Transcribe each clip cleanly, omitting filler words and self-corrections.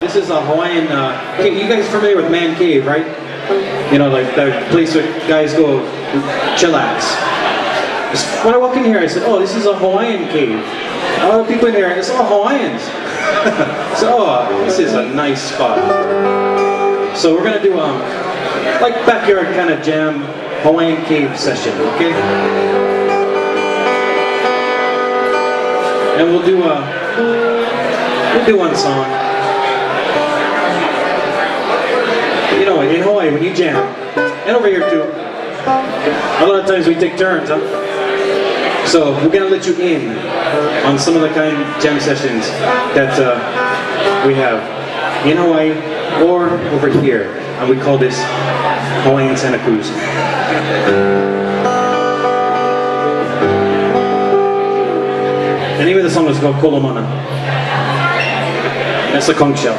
This is a Hawaiian cave. You guys familiar with Man Cave, right? You know, like the place where guys go chillax. When I walked in here, I said, "Oh, this is a Hawaiian cave." All the people in there, it's all Hawaiians. So, oh, this is a nice spot. So we're gonna do like backyard kind of jam Hawaiian cave session, okay? And we'll do one song. You know, in Hawaii, when you jam, and over here too, a lot of times we take turns, huh? So we're gonna let you in on some of the kind of jam sessions that we have in Hawaii or over here, and we call this Hawaiian Santa Cruz. The name of the song is called Kolomana. That's the conch shell.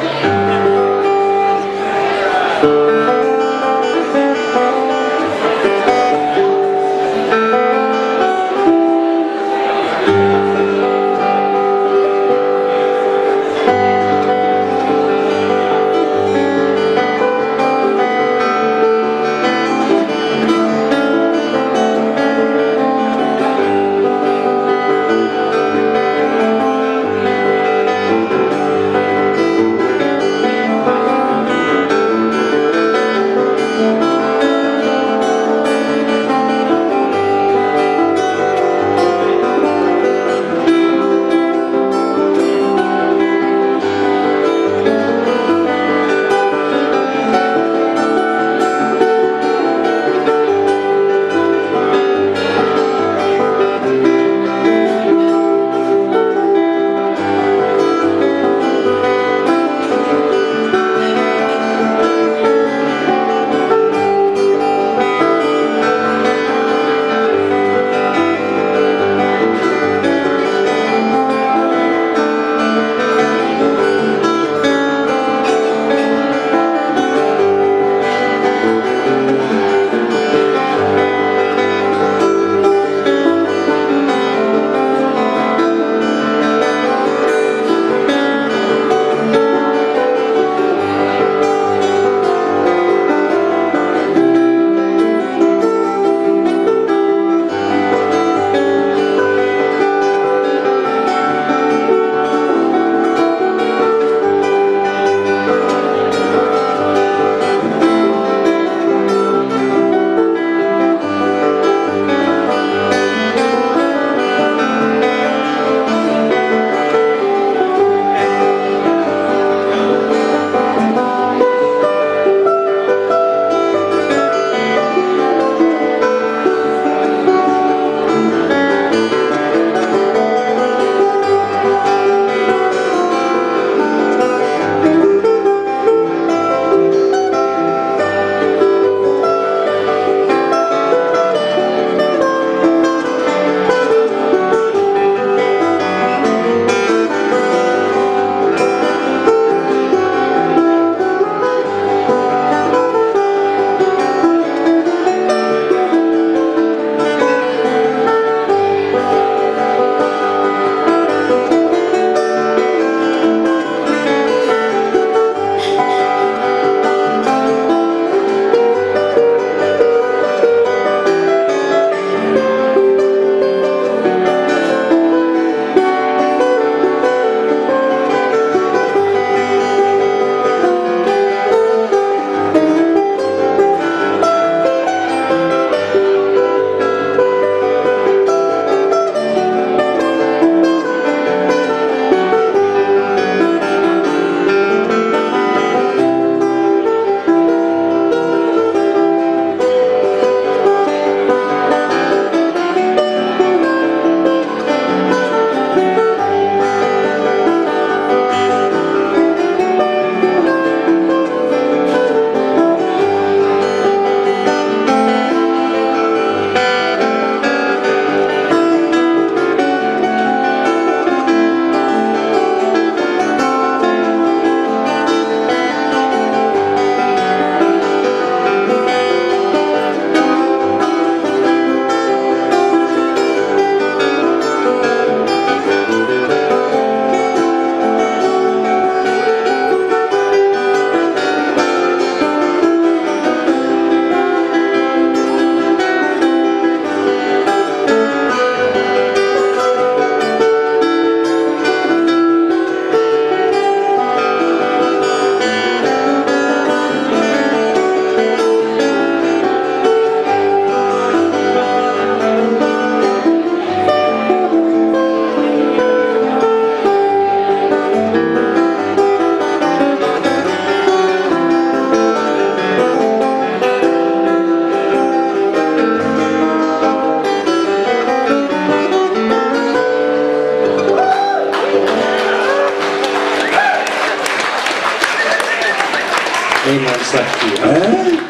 mainland slash Q. Eh?